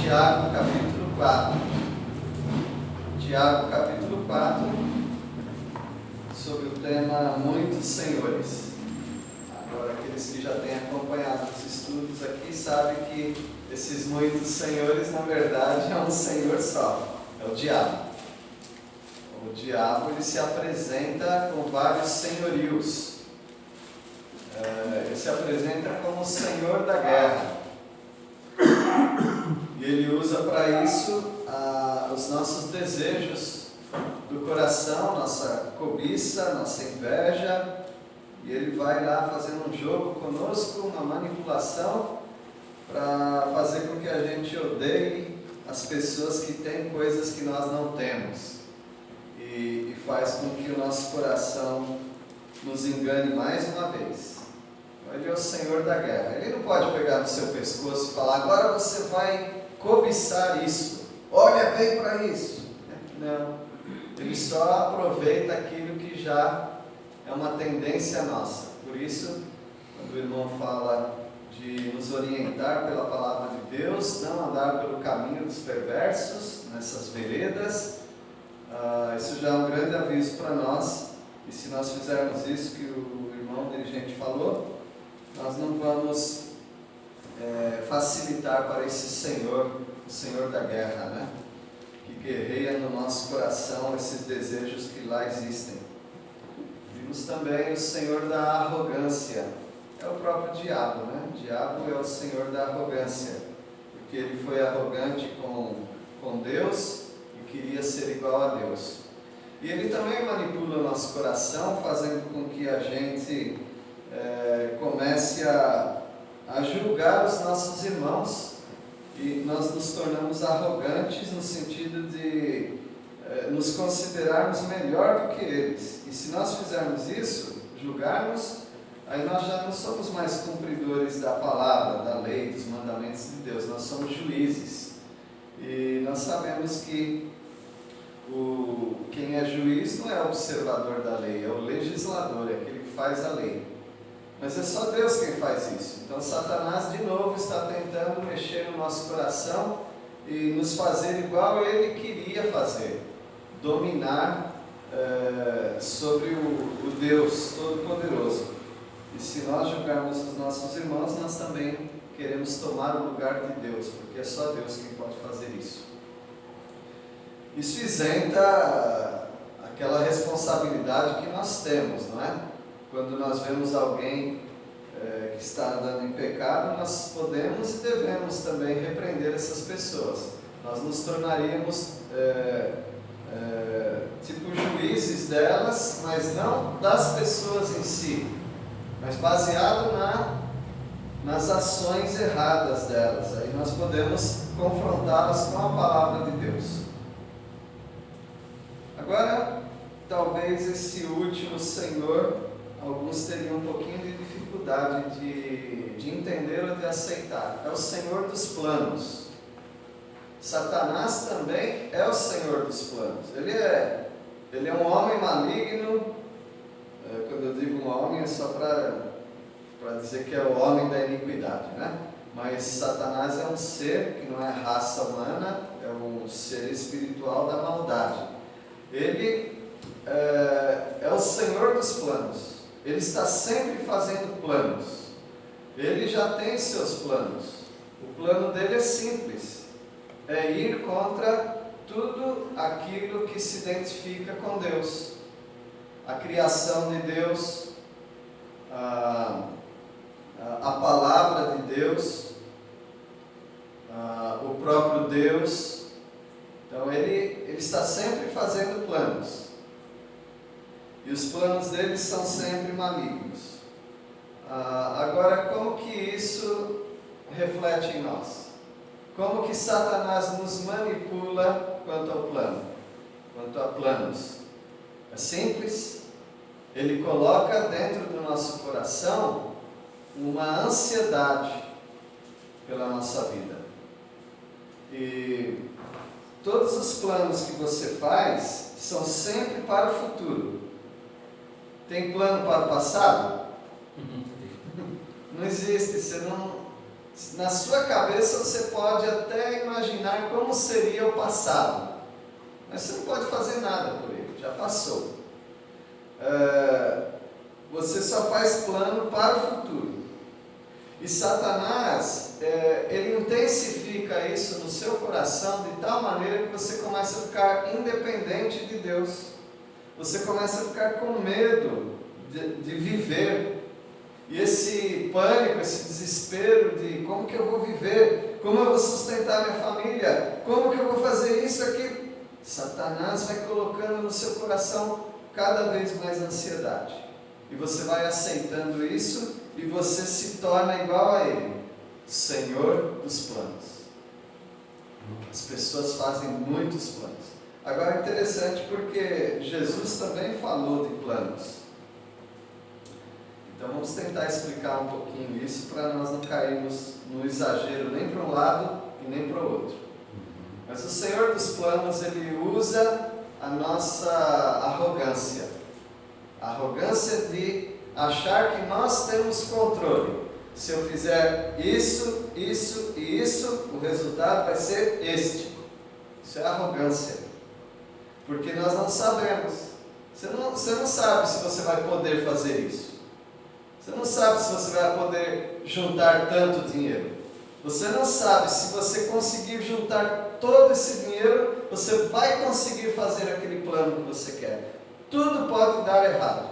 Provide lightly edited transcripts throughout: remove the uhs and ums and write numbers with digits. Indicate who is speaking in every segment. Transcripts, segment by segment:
Speaker 1: Tiago capítulo 4. Tiago capítulo 4, sobre o tema Muitos Senhores. Agora, aqueles que já têm acompanhado os estudos aqui sabem que esses muitos senhores, na verdade, é um senhor só, é o diabo. O diabo, ele se apresenta com vários senhorios. Ele se apresenta como o senhor da guerra. E ele usa para isso os nossos desejos do coração, nossa cobiça, nossa inveja. E ele vai lá fazendo um jogo conosco, uma manipulação, para fazer com que a gente odeie as pessoas que têm coisas que nós não temos. E faz com que o nosso coração nos engane mais uma vez. Ele é o Senhor da guerra. Ele não pode pegar no seu pescoço e falar: agora você vai cobiçar isso. Olha bem para isso. Não. Ele só aproveita aquilo que já é uma tendência nossa. Por isso, quando o irmão fala de nos orientar pela palavra de Deus, não andar pelo caminho dos perversos, nessas veredas, isso já é um grande aviso para nós. E se nós fizermos isso que o irmão dirigente falou, nós não vamos facilitar para esse Senhor, o Senhor da guerra, né? Que guerreia no nosso coração esses desejos que lá existem. Vimos também o Senhor da arrogância. É o próprio diabo, né? O diabo é o Senhor da arrogância, porque ele foi arrogante com Deus e queria ser igual a Deus. E ele também manipula o nosso coração, fazendo com que a gente comece a julgar os nossos irmãos, e nós nos tornamos arrogantes no sentido de nos considerarmos melhor do que eles. E se nós fizermos isso, julgarmos, aí nós já não somos mais cumpridores da palavra, da lei, dos mandamentos de Deus, nós somos juízes. E nós sabemos que quem é juiz não é o observador da lei, é o legislador, é aquele que faz a lei. Mas é só Deus quem faz isso. Então Satanás de novo está tentando mexer no nosso coração e nos fazer igual ele queria fazer, dominar sobre o Deus Todo-Poderoso. E se nós julgarmos os nossos irmãos, nós também queremos tomar o lugar de Deus, porque é só Deus quem pode fazer isso. Isso isenta aquela responsabilidade que nós temos, não é? Quando nós vemos alguém que está andando em pecado, nós podemos e devemos também repreender essas pessoas. Nós nos tornaríamos tipo juízes delas, mas não das pessoas em si, mas baseado nas ações erradas delas. Aí nós podemos confrontá-las com a palavra de Deus. Agora, talvez esse último Senhor, alguns teriam um pouquinho de dificuldade de entender ou de aceitar. É o Senhor dos planos. Satanás também é o Senhor dos planos. Ele é um homem maligno. Quando eu digo um homem, é só para dizer que é o homem da iniquidade, né? Mas Satanás é um ser que não é raça humana, é um ser espiritual da maldade. Ele é o Senhor dos planos. Ele está sempre fazendo planos. Ele já tem seus planos. O plano dele é simples. É ir contra tudo aquilo que se identifica com Deus. A criação de Deus, a palavra de Deus, o próprio Deus. Então ele está sempre fazendo planos. E os planos dele são sempre malignos. Agora, como que isso reflete em nós? Como que Satanás nos manipula quanto ao plano? Quanto a planos? É simples. Ele coloca dentro do nosso coração uma ansiedade pela nossa vida. E todos os planos que você faz são sempre para o futuro. Tem plano para o passado? Não existe. Você Na sua cabeça você pode até imaginar como seria o passado, mas você não pode fazer nada por ele, já passou. Você só faz plano para o futuro. E Satanás, ele intensifica isso no seu coração de tal maneira que você começa a ficar independente de Deus. Você começa a ficar com medo de viver. E esse pânico, esse desespero de como que eu vou viver, como eu vou sustentar minha família, como que eu vou fazer isso aqui, Satanás vai colocando no seu coração cada vez mais ansiedade. E você vai aceitando isso e você se torna igual a ele, Senhor dos planos. As pessoas fazem muitos planos. Agora é interessante porque Jesus também falou de planos. Então vamos tentar explicar um pouquinho isso para nós não cairmos no exagero nem para um lado e nem para o outro. Mas o Senhor dos planos, ele usa a nossa arrogância. A arrogância de achar que nós temos controle. Se eu fizer isso, isso e isso, o resultado vai ser este. Isso é arrogância. Porque nós não sabemos. Você não sabe se você vai poder fazer isso. Você não sabe se você vai poder juntar tanto dinheiro. Você não sabe se você conseguir juntar todo esse dinheiro, você vai conseguir fazer aquele plano que você quer. Tudo pode dar errado.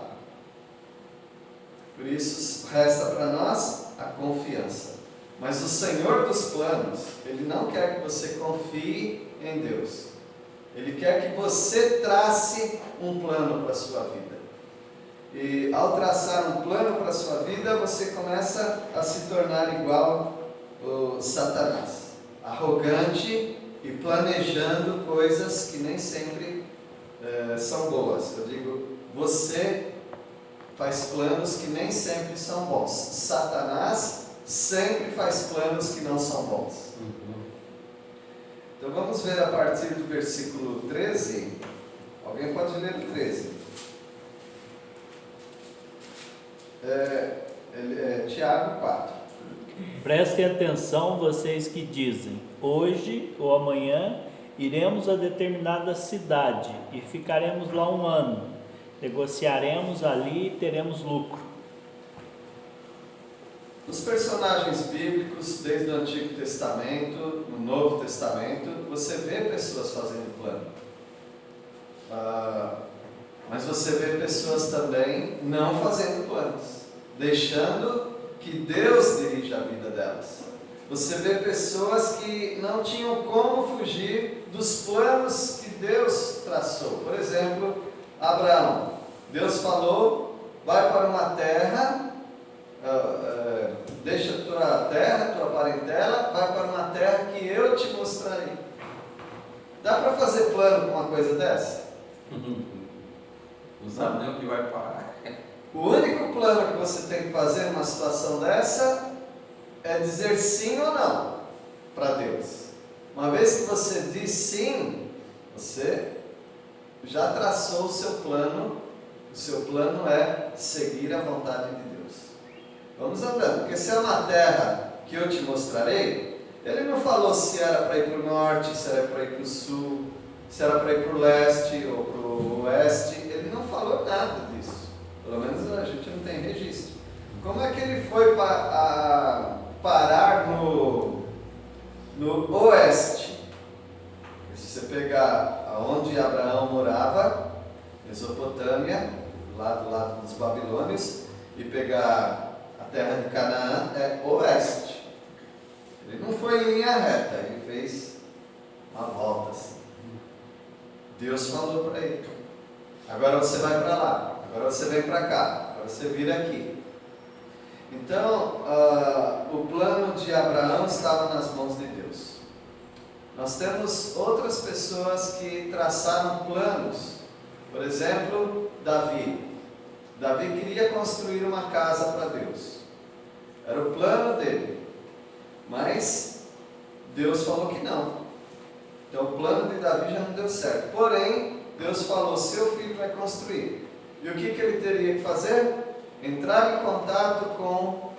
Speaker 1: Por isso, resta para nós a confiança. Mas o Senhor dos planos, Ele não quer que você confie em Deus. Ele quer que você trace um plano para a sua vida. E ao traçar um plano para a sua vida, você começa a se tornar igual o Satanás, arrogante e planejando coisas que nem sempre são boas. Eu digo, você faz planos que nem sempre são bons. Satanás sempre faz planos que não são bons. Então vamos ver a partir do versículo 13. Alguém pode ler o 13? Tiago 4.
Speaker 2: Prestem atenção, vocês que dizem: hoje ou amanhã iremos a determinada cidade e ficaremos lá 1 ano. Negociaremos ali e teremos lucro.
Speaker 1: Os personagens bíblicos, desde o Antigo Testamento, no Novo Testamento, você vê pessoas fazendo plano. Mas você vê pessoas também não fazendo planos, deixando que Deus dirija a vida delas. Você vê pessoas que não tinham como fugir dos planos que Deus traçou. Por exemplo, Abraão. Deus falou, vai para uma terra, deixa tua terra, tua parentela, vai para uma terra que eu te mostrarei. Dá para fazer plano com uma coisa dessa?
Speaker 3: Não sabe nem o que vai parar.
Speaker 1: O único plano que você tem que fazer numa situação dessa é dizer sim ou não para Deus. Uma vez que você diz sim, você já traçou o seu plano. O seu plano é seguir a vontade de Deus. Vamos andando, porque se é uma terra que eu te mostrarei, ele não falou se era para ir para o norte, se era para ir para o sul, se era para ir para o leste ou para o oeste. Ele não falou nada disso. Pelo menos a gente não tem registro. Como é que ele foi parar no oeste? Se você pegar onde Abraão morava, Mesopotâmia, lá do lado dos babilônios, e pegar a terra de Canaã, é oeste. Ele não foi em linha reta, ele fez uma volta assim. Deus falou para ele: agora você vai para lá, agora você vem para cá, agora você vira aqui. Então, o plano de Abraão estava nas mãos de Deus. Nós temos outras pessoas que traçaram planos. Por exemplo, Davi. Davi queria construir uma casa para Deus. Era o plano dele. Mas Deus falou que não. Então o plano de Davi já não deu certo. Porém, Deus falou: seu filho vai construir. E o que ele teria que fazer? Entrar em contato com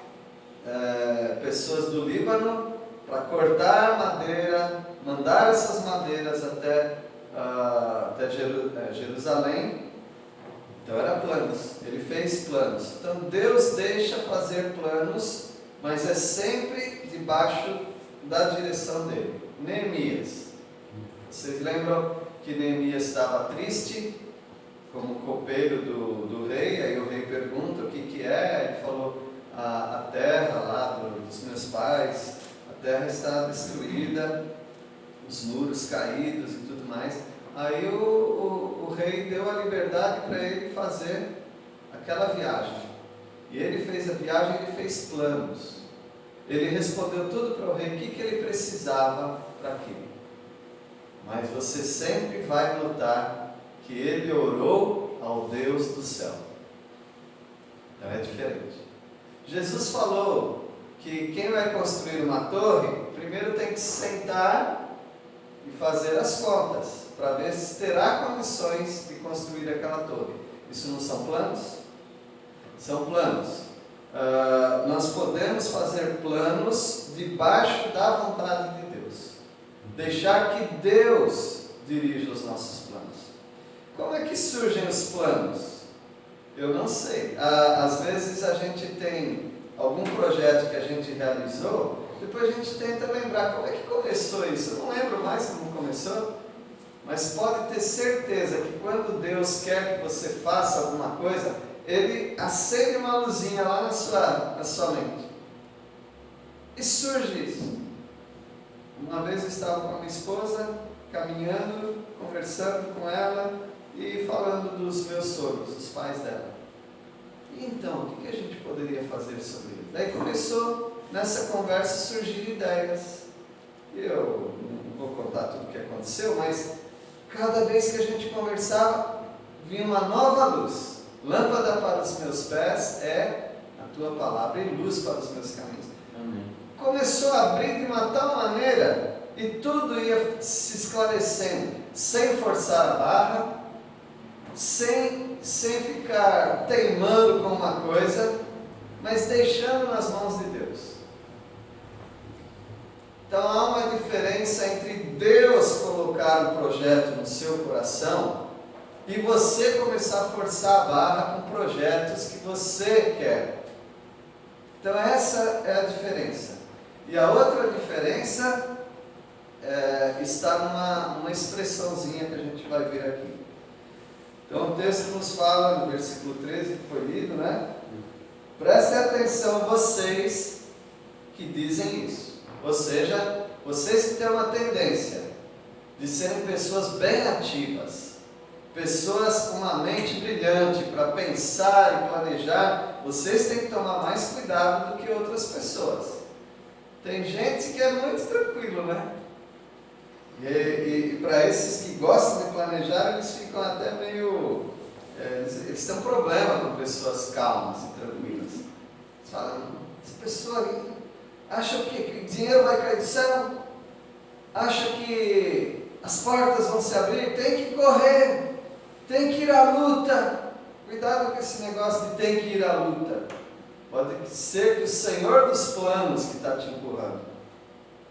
Speaker 1: pessoas do Líbano Líbano para cortar madeira, mandar essas madeiras até Jerusalém. Então era planos, ele fez planos. Então Deus deixa fazer planos, mas é sempre debaixo da direção dele. Neemias. Vocês lembram que Neemias estava triste, como copeiro do rei? Aí o rei pergunta o que é. Ele falou: a terra lá dos meus pais, a terra está destruída, os muros caídos e tudo mais. Aí o rei deu a liberdade para ele fazer aquela viagem. E ele fez a viagem, ele fez planos. Ele respondeu tudo para o rei, o que ele precisava para aquilo. Mas você sempre vai notar que ele orou ao Deus do céu. Então é diferente. Jesus falou que quem vai construir uma torre, primeiro tem que sentar e fazer as contas, para ver se terá condições de construir aquela torre. Isso não são planos? São planos. Nós podemos fazer planos debaixo da vontade de Deus. Deixar que Deus dirija os nossos planos. Como é que surgem os planos? Eu não sei. Às vezes a gente tem algum projeto que a gente realizou, depois a gente tenta lembrar como é que começou isso. Eu não lembro mais como começou, mas pode ter certeza que quando Deus quer que você faça alguma coisa, Ele acende uma luzinha lá na sua mente. E surge isso. Uma vez eu estava com a minha esposa, caminhando, conversando com ela e falando dos meus sogros, dos pais dela. E então, o que a gente poderia fazer sobre isso? Daí começou, nessa conversa, surgir ideias. Eu não vou contar tudo o que aconteceu, mas cada vez que a gente conversava, vinha uma nova luz. Lâmpada para os meus pés é a tua palavra e luz para os meus caminhos.
Speaker 3: Amém.
Speaker 1: Começou a abrir de uma tal maneira e tudo ia se esclarecendo, sem forçar a barra, sem ficar teimando com uma coisa, mas deixando nas mãos de Deus. Então há uma diferença entre Deus colocar um projeto no seu coração e você começar a forçar a barra com projetos que você quer. Então essa é a diferença. E a outra diferença está numa expressãozinha que a gente vai ver aqui. Então o texto nos fala no versículo 13, que foi lido, né? Prestem atenção vocês que dizem isso. Ou seja, vocês que têm uma tendência de serem pessoas bem ativas, pessoas com uma mente brilhante para pensar e planejar, vocês têm que tomar mais cuidado do que outras pessoas. Tem gente que é muito tranquilo, né? E para esses que gostam de planejar, eles ficam até meio... eles têm um problema com pessoas calmas e tranquilas. Eles falam: essa pessoa aí acha que o dinheiro vai cair do céu? Acha que as portas vão se abrir? Tem que correr, tem que ir à luta. Cuidado com esse negócio de tem que ir à luta. Pode ser que o Senhor dos planos que está te empurrando.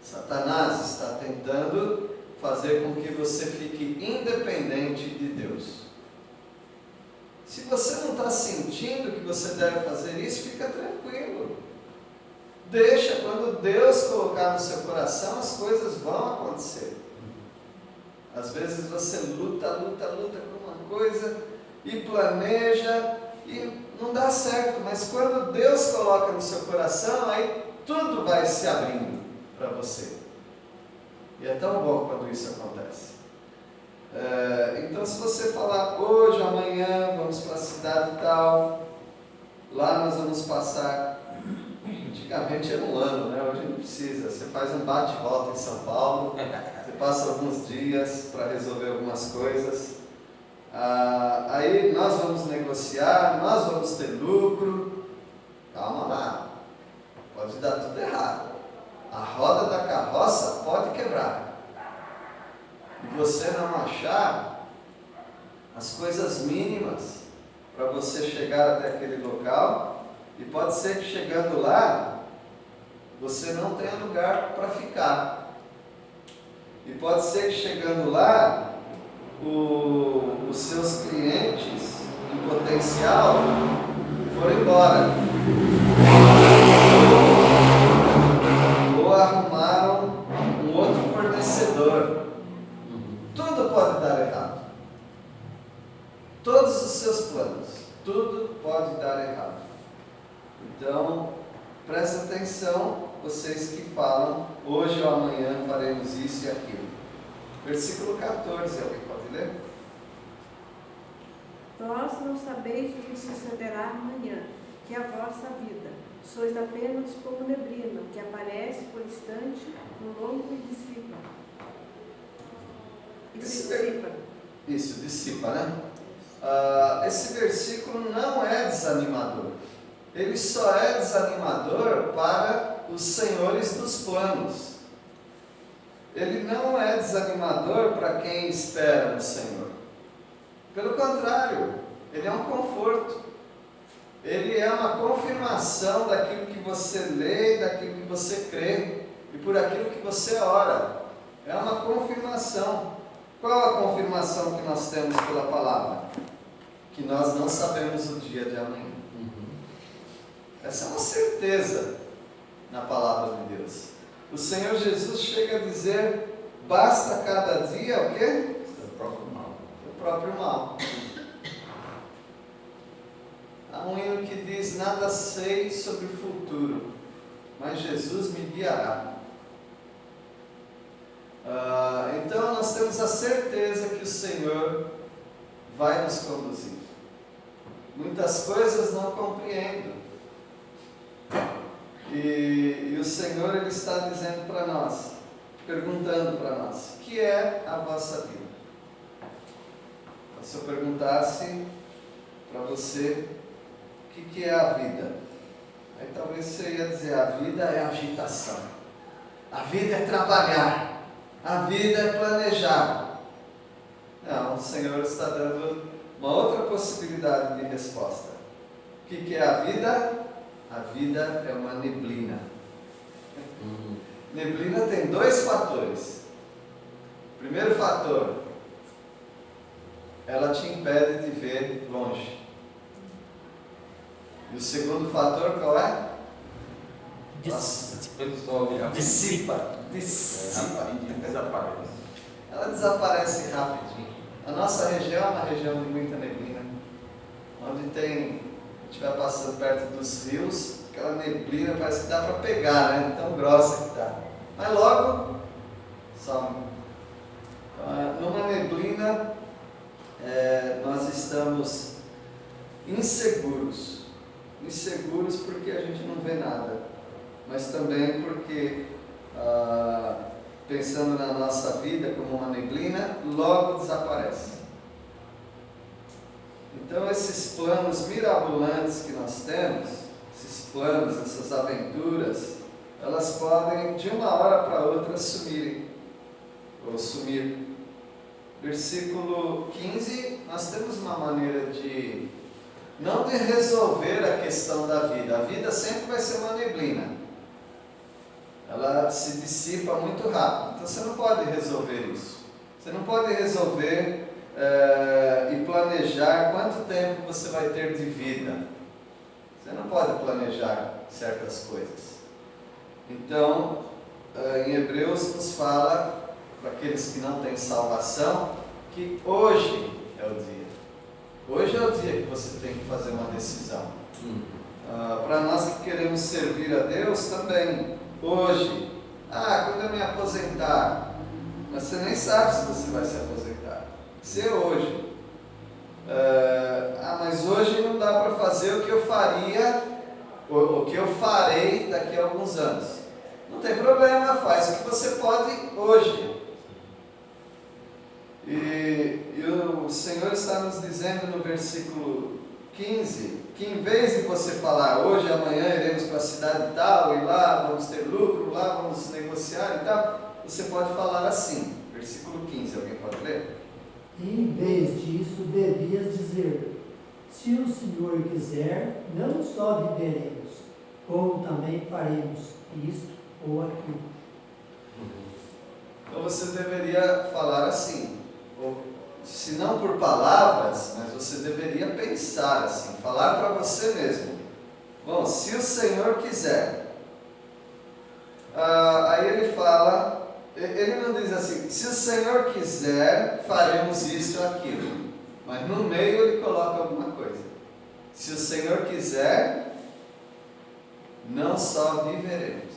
Speaker 1: Satanás está tentando fazer com que você fique independente de Deus. Se você não está sentindo que você deve fazer isso, fica tranquilo. Deixa, quando Deus colocar no seu coração, as coisas vão acontecer. Às vezes você luta com uma coisa e planeja e não dá certo, mas quando Deus coloca no seu coração, aí tudo vai se abrindo para você. E é tão bom quando isso acontece. Então, se você falar hoje, amanhã, vamos para a cidade tal, lá nós vamos passar, antigamente era um ano, né? Hoje não precisa, você faz um bate-volta em São Paulo, você passa alguns dias para resolver algumas coisas, aí nós vamos negociar, nós vamos ter lucro. Calma lá, pode dar tudo errado. A roda da carroça pode quebrar. E você não achar as coisas mínimas para você chegar até aquele local. E pode ser que chegando lá, você não tenha lugar para ficar. E pode ser que chegando lá, os seus clientes em potencial foram embora. Ou arrumaram um outro fornecedor. Tudo pode dar errado. Todos os seus planos, tudo pode dar errado. Então, presta atenção, vocês que falam, hoje ou amanhã faremos isso e aquilo. Versículo 14, alguém pode ler?
Speaker 4: Vós não sabeis o que sucederá amanhã, que é a vossa vida. Sois apenas como neblina, que aparece por instante, no longo e dissipa. E se dissipa.
Speaker 1: Isso, dissipa, né? Esse versículo não é desanimador. Ele só é desanimador para os senhores dos planos. Ele não é desanimador para quem espera no Senhor. Pelo contrário, ele é um conforto. Ele é uma confirmação daquilo que você lê, daquilo que você crê e por aquilo que você ora. É uma confirmação. Qual a confirmação que nós temos pela palavra? Que nós não sabemos o dia de amanhã. Essa é uma certeza na palavra de Deus. O Senhor Jesus chega a dizer: basta cada dia o quê?
Speaker 3: O próprio mal.
Speaker 1: O próprio mal. Há um hino que diz: nada sei sobre o futuro, mas Jesus me guiará. Então nós temos a certeza que o Senhor vai nos conduzir. Muitas coisas não compreendo. E o Senhor, Ele está dizendo para nós, perguntando para nós: o que é a vossa vida? Se eu perguntasse para você o que é a vida, aí talvez você ia dizer: a vida é agitação, a vida é trabalhar, a vida é planejar. Não, o Senhor está dando uma outra possibilidade de resposta. O que é a vida? A vida é uma neblina. Neblina tem dois fatores. Primeiro fator, ela te impede de ver longe. E o segundo fator qual é? Dissipa.
Speaker 3: Desaparece.
Speaker 1: Ela desaparece rapidinho. A nossa região é uma região de muita neblina. Onde a gente vai passando perto dos rios, aquela neblina parece que dá para pegar, né? Tão grossa que está. Mas logo some. Numa neblina, nós estamos inseguros. Inseguros porque a gente não vê nada, mas também porque, pensando na nossa vida como uma neblina, logo desaparece. Então esses planos mirabolantes que nós temos, esses planos, essas aventuras, elas podem de uma hora para outra sumirem, ou sumir. Versículo 15, nós temos uma maneira de, não de resolver a questão da vida. A vida sempre vai ser uma neblina. Ela se dissipa muito rápido. Então você não pode resolver isso. Você não pode resolver e planejar quanto tempo você vai ter de vida. Você não pode planejar certas coisas. Então, em Hebreus nos fala, para aqueles que não têm salvação, que hoje é o dia. Hoje é o dia que você tem que fazer uma decisão. Para nós que queremos servir a Deus também, hoje, quando eu me aposentar, mas você nem sabe se você vai se aposentar. Se é hoje. Mas hoje não dá para fazer o que eu faria, o que eu farei daqui a alguns anos. Não tem problema, faz o que você pode hoje. E o Senhor está nos dizendo no versículo 15, que em vez de você falar: hoje, amanhã iremos para a cidade tal, e lá vamos ter lucro, lá vamos negociar e tal, você pode falar assim, versículo 15, alguém pode ler?
Speaker 5: Em vez disso, devias dizer: se o Senhor quiser, não só viveremos, como também faremos isto ou aquilo.
Speaker 1: Então você deveria falar assim, ou, se não por palavras, mas você deveria pensar assim, falar para você mesmo. Bom, se o Senhor quiser. Aí ele fala, ele não diz assim, se o Senhor quiser, faremos isso ou aquilo. Mas no meio ele coloca alguma coisa. Se o Senhor quiser, não só viveremos.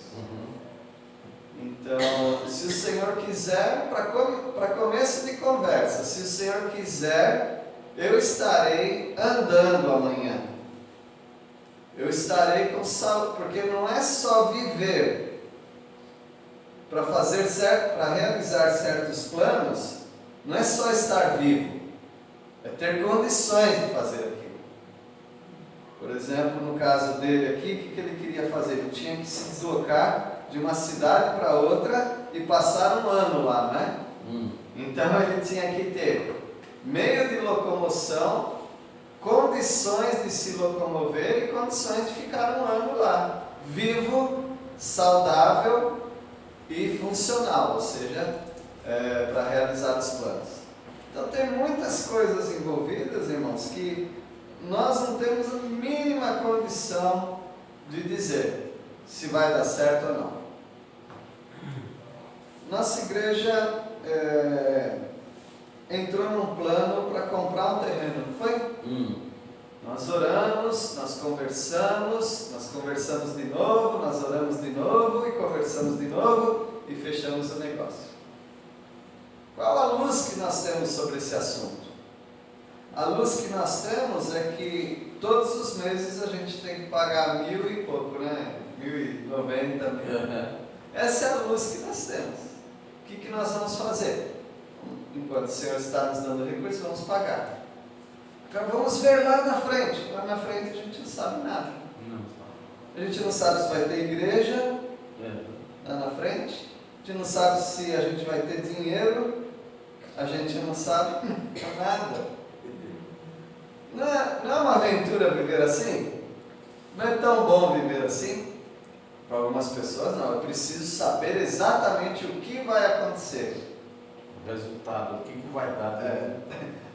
Speaker 1: Então, se o Senhor quiser, para começo de conversa, se o Senhor quiser, eu estarei andando amanhã. Eu estarei com saúde, porque não é só viver. Para realizar certos planos, não é só estar vivo, é ter condições de fazer aquilo. Por exemplo, no caso dele aqui, o que ele queria fazer? Ele tinha que se deslocar de uma cidade para outra e passar um ano lá, né? Então ele tinha que ter meio de locomoção, condições de se locomover e condições de ficar um ano lá, vivo, saudável e funcional, ou seja, para realizar os planos. Então tem muitas coisas envolvidas, irmãos, que nós não temos a mínima condição de dizer se vai dar certo ou não. Nossa igreja entrou num plano para comprar um terreno, não foi? Nós oramos, nós conversamos de novo, nós oramos de novo e conversamos de novo e fechamos o negócio. Qual a luz que nós temos sobre esse assunto? A luz que nós temos é que todos os meses a gente tem que pagar 1.000 e pouco, né? 1.090 mil. Essa é a luz que nós temos. O que nós vamos fazer? Enquanto o Senhor está nos dando recursos, vamos pagar. Agora vamos ver lá na frente. Lá na frente a gente não sabe nada. A gente não sabe se vai ter igreja lá na frente. A gente não sabe se a gente vai ter dinheiro. A gente não sabe nada. Não é uma aventura viver assim? Não é tão bom viver assim? Para algumas pessoas, não. Eu preciso saber exatamente o que vai acontecer.
Speaker 3: O resultado, o que vai dar.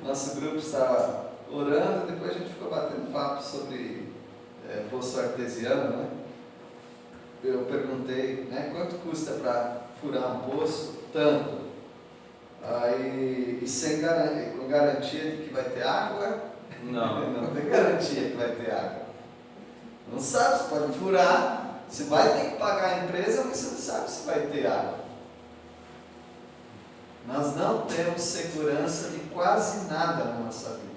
Speaker 1: Nosso grupo estava orando, depois a gente ficou batendo papo sobre poço artesiano, né? Eu perguntei, né, quanto custa para furar um poço? Tanto. Aí, e com garantia de que vai ter água? Não tem garantia que vai ter água. Não sabe, você pode furar, você vai ter que pagar a empresa, mas você não sabe se vai ter água. Nós não temos segurança de quase nada na nossa vida.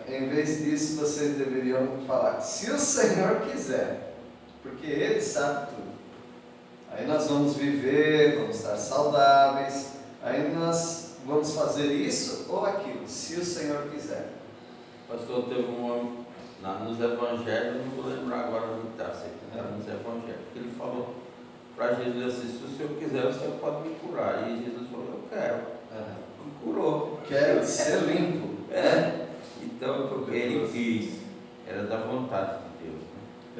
Speaker 1: Em vez disso, vocês deveriam falar, se o Senhor quiser, porque Ele sabe tudo. Aí nós vamos viver, vamos estar saudáveis, aí nós vamos fazer isso ou aquilo, se o Senhor quiser.
Speaker 3: Pastor, teve um homem nos evangelhos, não vou lembrar agora onde está, nos evangelhos, que ele falou para Jesus assim, se o Senhor quiser, o Senhor pode me curar. E Jesus falou, eu quero. Me curou.
Speaker 1: Quero ser limpo.
Speaker 3: Então, ele quis, era da vontade de Deus. Né?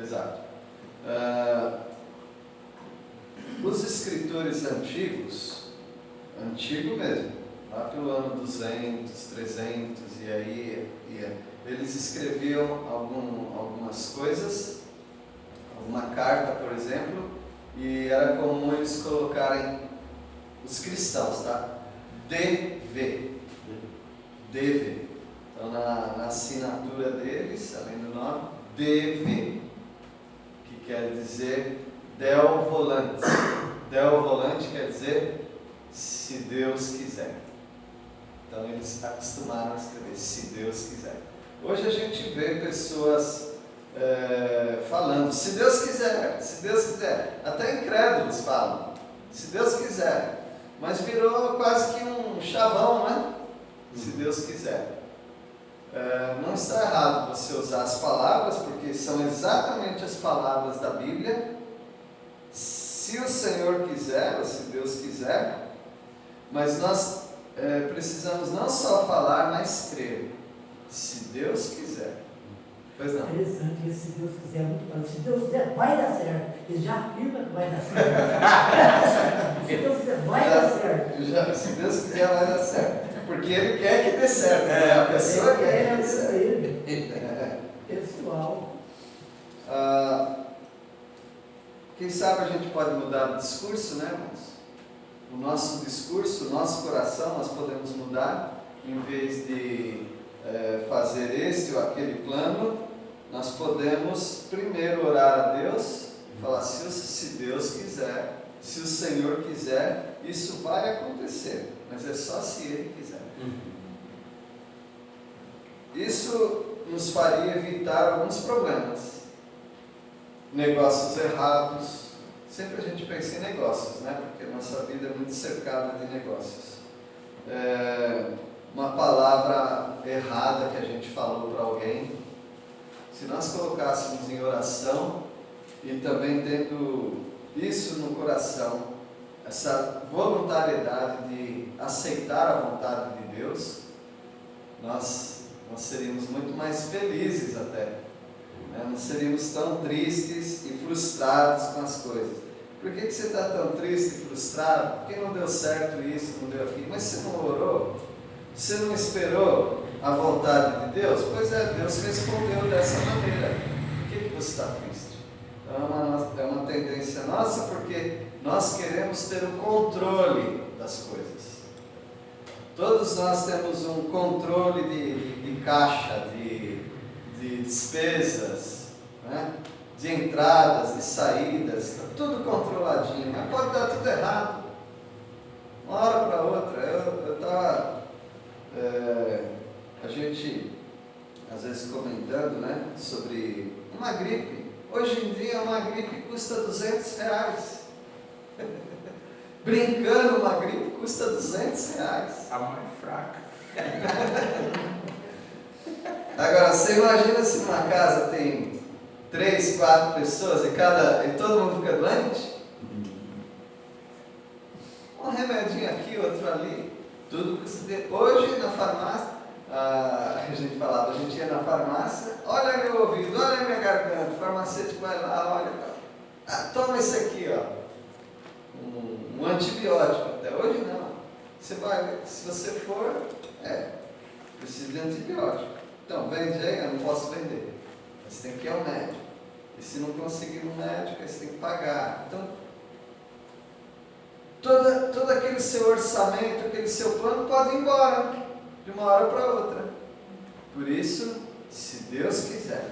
Speaker 1: Exato. Os escritores antigos, antigo mesmo, lá pelo ano 200, 300, e aí eles escreviam algumas coisas, alguma carta, por exemplo, e era comum eles colocarem, os cristãos, tá? DV. Então na assinatura deles, além do nome, DV, que quer dizer Deo Volante. Deo Volante quer dizer se Deus quiser. Então eles acostumaram a escrever se Deus quiser. Hoje a gente vê pessoas falando, se Deus quiser, se Deus quiser. Até incrédulos falam, se Deus quiser. Mas virou quase que um chavão, né? Se Deus quiser. Não está errado você usar as palavras, porque são exatamente as palavras da Bíblia. Se o Senhor quiser, ou se Deus quiser. Mas nós precisamos não só falar, mas crer. Se Deus quiser. Pois não.
Speaker 5: Interessante, esse se Deus quiser é muito claro. Se Deus quiser, vai dar certo. Ele já afirma que vai dar certo. Se Deus quiser, vai dar certo.
Speaker 1: Se Deus quiser, vai dar certo. Porque Ele quer que dê certo, né? A pessoa quer que dê certo.
Speaker 5: Pessoal.
Speaker 1: Quem sabe a gente pode mudar o discurso, né, irmãos? O nosso discurso, o nosso coração, nós podemos mudar. Em vez de fazer esse ou aquele plano, nós podemos primeiro orar a Deus e falar, se Deus quiser, se o Senhor quiser, isso vai acontecer, mas é só se Ele quiser. Isso nos faria evitar alguns problemas, negócios errados. Sempre a gente pensa em negócios, né? Porque a nossa vida é muito cercada de negócios. Uma palavra errada que a gente falou para alguém, se nós colocássemos em oração e também tendo isso no coração, essa voluntariedade de aceitar a vontade de Deus, nós seríamos muito mais felizes até, né? Não seríamos tão tristes e frustrados com as coisas. Por que você está tão triste e frustrado? Porque não deu certo isso, não deu aquilo? Mas você não orou? Você não esperou a vontade de Deus? Pois é, Deus respondeu dessa maneira. Por que você está triste? Então é uma tendência nossa, porque nós queremos ter o controle das coisas. Todos nós temos um controle de caixa, de despesas, né? De entradas, de saídas, está tudo controladinho, mas pode dar tudo errado, uma hora para outra. Eu estava, a gente às vezes comentando, né, sobre uma gripe. Hoje em dia uma gripe custa R$200. Brincando, uma gripe custa R$200.
Speaker 3: A mais fraca.
Speaker 1: Agora, você imagina se numa casa tem 3, 4 pessoas e todo mundo fica doente? Um remedinho aqui, outro ali, tudo custa. Hoje na farmácia, a gente falava, a gente ia na farmácia, olha meu ouvido, olha minha garganta, o farmacêutico vai lá, olha, toma esse aqui, ó, um antibiótico. Até hoje não. Você vai, se você for, precisa de antibiótico. Então, vende aí, eu não posso vender. Você tem que ir ao médico. E se não conseguir um médico, aí você tem que pagar. Então, todo aquele seu orçamento, aquele seu plano pode ir embora de uma hora para outra. Por isso, se Deus quiser,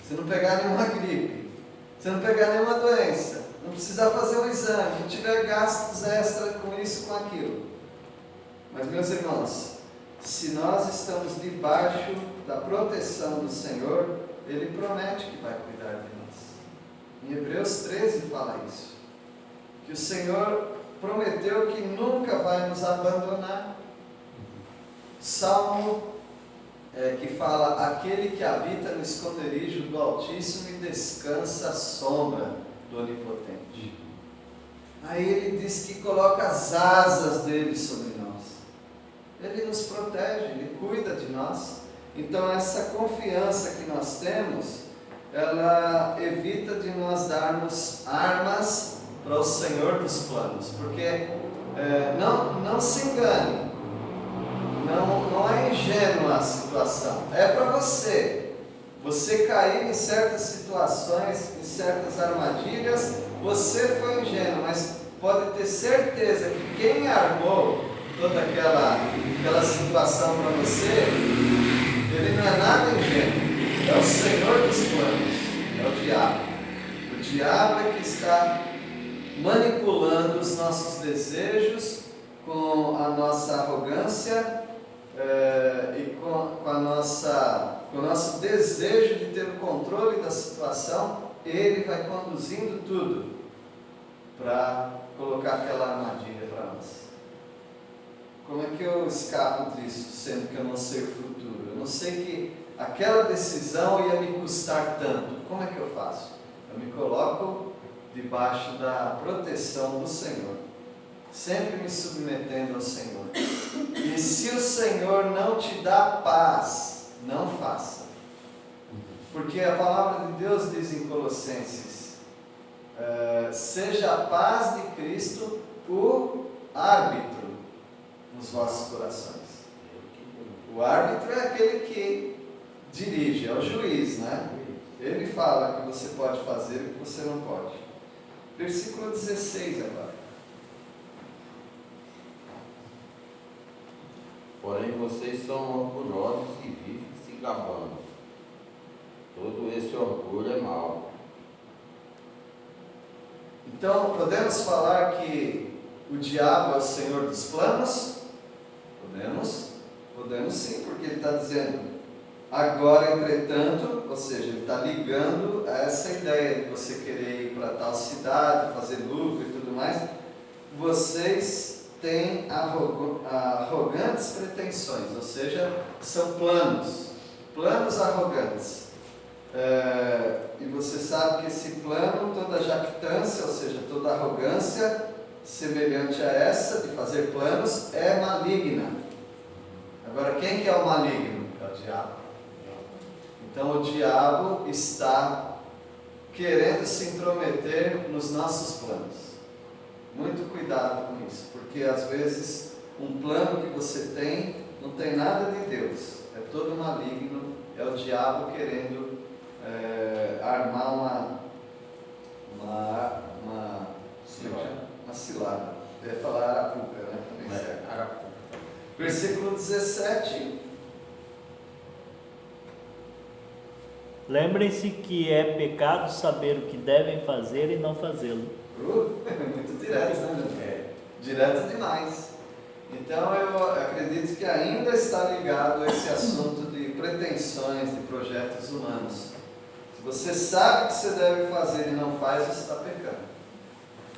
Speaker 1: se não pegar nenhuma gripe, se não pegar nenhuma doença, não precisar fazer um exame, não tiver gastos extra com isso, com aquilo. Mas, meus irmãos, se nós estamos debaixo da proteção do Senhor, Ele promete que vai cuidar de nós. Em Hebreus 13 fala isso. Que o Senhor prometeu que nunca vai nos abandonar. Salmo que fala, aquele que habita no esconderijo do Altíssimo e descansa à sombra do Onipotente. Aí ele diz que coloca as asas dele sobre nós. Ele nos protege, Ele cuida de nós. Então essa confiança que nós temos, ela evita de nós darmos armas para o Senhor dos planos. Porque não se engane, não é ingênua a situação, é para você. Você cair em certas situações, em certas armadilhas, você foi ingênuo, mas pode ter certeza que quem armou toda aquela situação para você, ele não é nada ingênuo, é o Senhor dos planos, é o diabo. O diabo é que está manipulando os nossos desejos com a nossa arrogância e com o nosso desejo de ter o controle da situação. Ele vai conduzindo tudo para colocar aquela armadilha para nós. Como é que eu escapo disso, sendo que eu não sei o futuro? Eu não sei que aquela decisão ia me custar tanto. Como é que eu faço? Eu me coloco debaixo da proteção do Senhor, sempre me submetendo ao Senhor. E se o Senhor não te dá paz, não faça. Porque a palavra de Deus diz em Colossenses, seja a paz de Cristo o árbitro nos vossos corações. O árbitro é aquele que dirige, é o juiz, né? Ele fala o que você pode fazer e o que você não pode. Versículo 16 agora.
Speaker 3: Porém, vocês são orgulhosos e vivem se gabando. Todo esse orgulho é mau.
Speaker 1: Então, podemos falar que o diabo é o senhor dos planos? Podemos sim, porque ele está dizendo, agora, entretanto, ou seja, ele está ligando a essa ideia de você querer ir para tal cidade, fazer lucro e tudo mais. Vocês têm arrogantes pretensões, ou seja, são planos arrogantes. E você sabe que esse plano, toda jactância, ou seja, toda arrogância semelhante a essa de fazer planos, é maligna. Agora, quem que é o maligno? É o diabo. Então, o diabo está querendo se intrometer nos nossos planos. Muito cuidado com isso, porque às vezes um plano que você tem não tem nada de Deus, é todo maligno, é o diabo querendo armar uma cilada. Eu ia falar arapuca, né? Também serve.
Speaker 3: Arapuca.
Speaker 1: Versículo 17.
Speaker 2: Lembrem-se que é pecado saber o que devem fazer e não fazê-lo.
Speaker 1: Muito direto, né? Direto demais. Então eu acredito que ainda está ligado a esse assunto de pretensões, de projetos humanos. Se você sabe o que você deve fazer e não faz, você está pecando.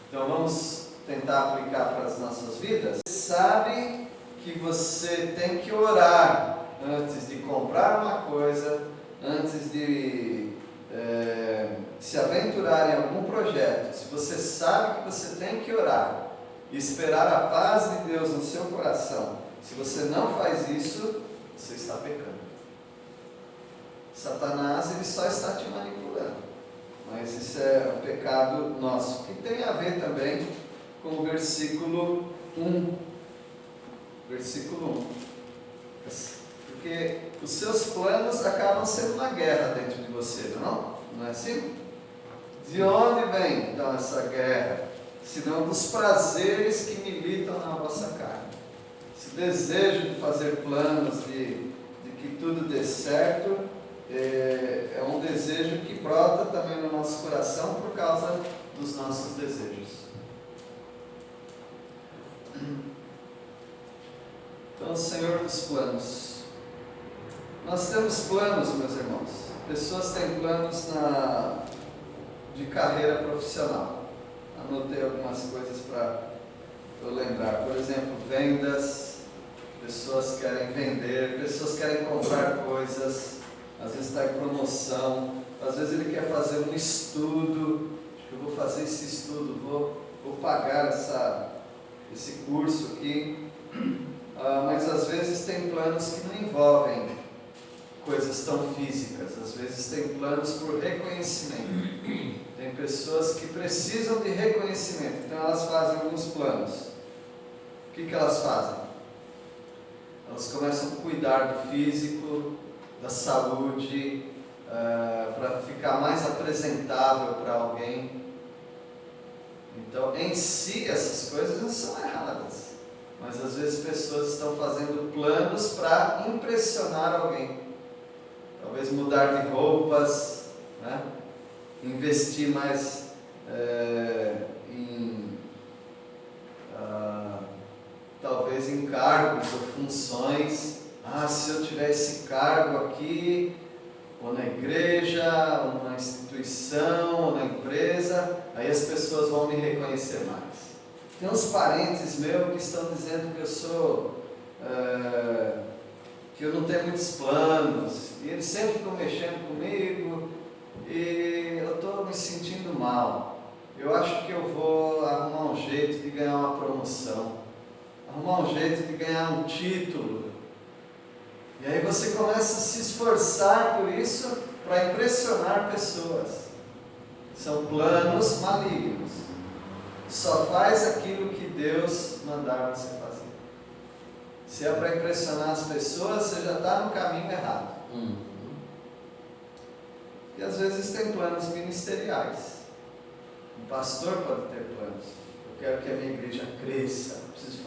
Speaker 1: Então vamos tentar aplicar para as nossas vidas. Você sabe que você tem que orar antes de comprar uma coisa, antes de se aventurar em algum projeto. Se você sabe que você tem que orar e esperar a paz de Deus no seu coração, se você não faz isso, você está pecando. Satanás, ele só está te manipulando, mas isso é um pecado nosso, que tem a ver também com o versículo 1. Versículo 1. Porque os seus planos acabam sendo uma guerra dentro de você, não é assim? De onde vem então essa guerra? Senão dos prazeres que militam na vossa carne. Esse desejo de fazer planos, de que tudo dê certo, é um desejo que brota também no nosso coração por causa dos nossos desejos. Então, o Senhor dos planos. Nós temos planos, meus irmãos. Pessoas têm planos de carreira profissional. Anotei algumas coisas para eu lembrar. Por exemplo, vendas. Pessoas querem vender, pessoas querem comprar coisas. Às vezes está em promoção. Às vezes ele quer fazer um estudo. Acho que eu vou fazer esse estudo, vou pagar esse curso aqui. Mas às vezes tem planos que não envolvem coisas tão físicas. Às vezes tem planos por reconhecimento. Tem pessoas que precisam de reconhecimento, então elas fazem alguns planos. O que elas fazem? Elas começam a cuidar do físico, da saúde, para ficar mais apresentável para alguém. Então, em si, essas coisas não são erradas. Mas às vezes pessoas estão fazendo planos para impressionar alguém. Talvez mudar de roupas, né? Investir mais talvez em cargos ou funções. Se eu tiver esse cargo aqui, ou na igreja, ou na instituição, ou na empresa, aí as pessoas vão me reconhecer mais. Tem uns parentes meus que estão dizendo que eu sou, que eu não tenho muitos planos, e eles sempre ficam mexendo comigo, e eu estou me sentindo mal. Eu acho que eu vou arrumar um jeito de ganhar uma promoção, arrumar um jeito de ganhar um título. E aí você começa a se esforçar por isso, para impressionar pessoas. São planos malignos. Só faz aquilo que Deus mandar você fazer. Se é para impressionar as pessoas, você já está no caminho errado. E às vezes tem planos ministeriais. Um pastor pode ter planos. Eu quero que a minha igreja cresça. Preciso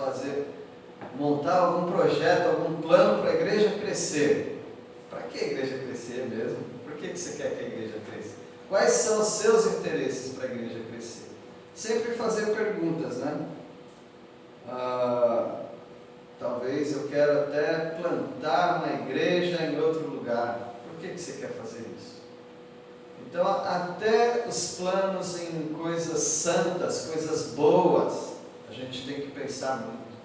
Speaker 1: montar algum projeto, algum plano para a igreja crescer. Para que a igreja crescer mesmo? Por que você quer que a igreja cresça? Quais são os seus interesses para a igreja crescer? Sempre fazer perguntas, né? Talvez eu quero até plantar uma igreja em outro lugar. Por que você quer fazer isso? Então, até os planos em coisas santas, coisas boas, a gente tem que pensar muito.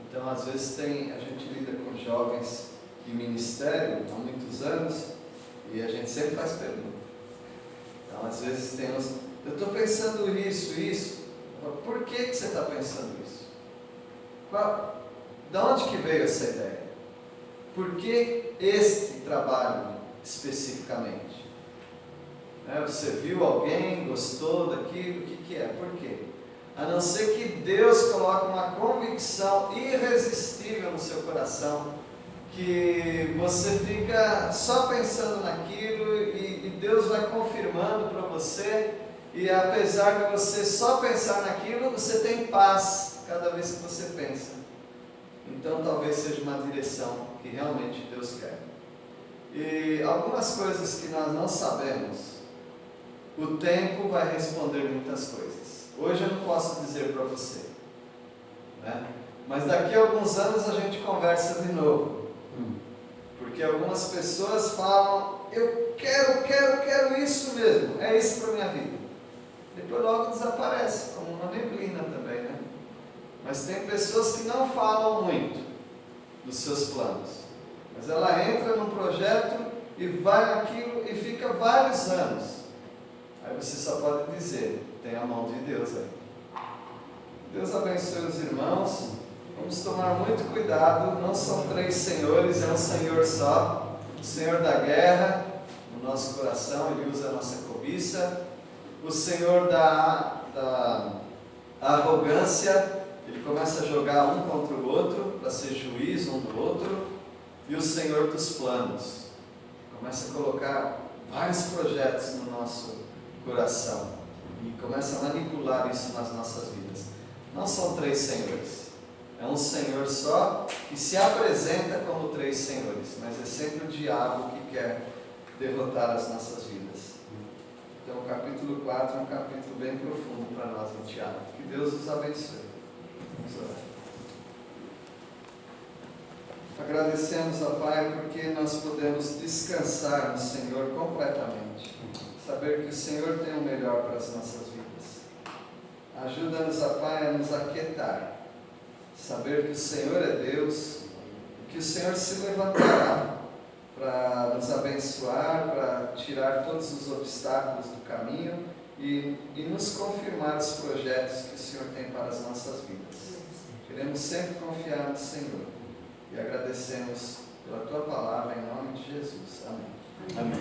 Speaker 1: Então, às vezes a gente lida com jovens em ministério há muitos anos e a gente sempre faz pergunta. Então, às vezes eu estou pensando isso. Por que você está pensando isso? De onde que veio essa ideia? Por que este trabalho especificamente? Você viu alguém, gostou daquilo, o que é? Por quê? A não ser que Deus coloque uma convicção irresistível no seu coração, que você fica só pensando naquilo e Deus vai confirmando para você, e apesar de você só pensar naquilo, você tem paz cada vez que você pensa. Então talvez seja uma direção que realmente Deus quer. E algumas coisas que nós não sabemos, o tempo vai responder muitas coisas. Hoje eu não posso dizer para você, né? Mas daqui a alguns anos a gente conversa de novo. Porque algumas pessoas falam, eu quero isso mesmo, é isso para a minha vida. Depois logo desaparece, como uma neblina também, né? Mas tem pessoas que não falam muito dos seus planos. Mas ela entra num projeto e vai naquilo e fica vários anos. Aí você só pode dizer, tem a mão de Deus aí. Deus abençoe os irmãos. Vamos tomar muito cuidado, não são 3 senhores, é um Senhor só. O Senhor da guerra, no nosso coração, Ele usa a nossa cobiça. O Senhor da arrogância, Ele começa a jogar um contra o outro, para ser juiz um do outro. E o Senhor dos planos, começa a colocar vários projetos no nosso coração e começa a manipular isso nas nossas vidas. Não são 3 senhores, é um Senhor só que se apresenta como 3 senhores, mas é sempre o diabo que quer derrotar as nossas vidas. Então o capítulo 4 é um capítulo bem profundo para nós em Tiago. Que Deus os abençoe. Vamos orar. Agradecemos, ó Pai, porque nós podemos descansar no Senhor completamente. Saber que o Senhor tem o melhor para as nossas vidas. Ajuda-nos, ó Pai, a nos aquietar. Saber que o Senhor é Deus e que o Senhor se levantará para nos abençoar, para tirar todos os obstáculos do caminho e nos confirmar os projetos que o Senhor tem para as nossas vidas. Queremos sempre confiar no Senhor. E agradecemos pela Tua palavra em nome de Jesus. Amém.
Speaker 2: Amém.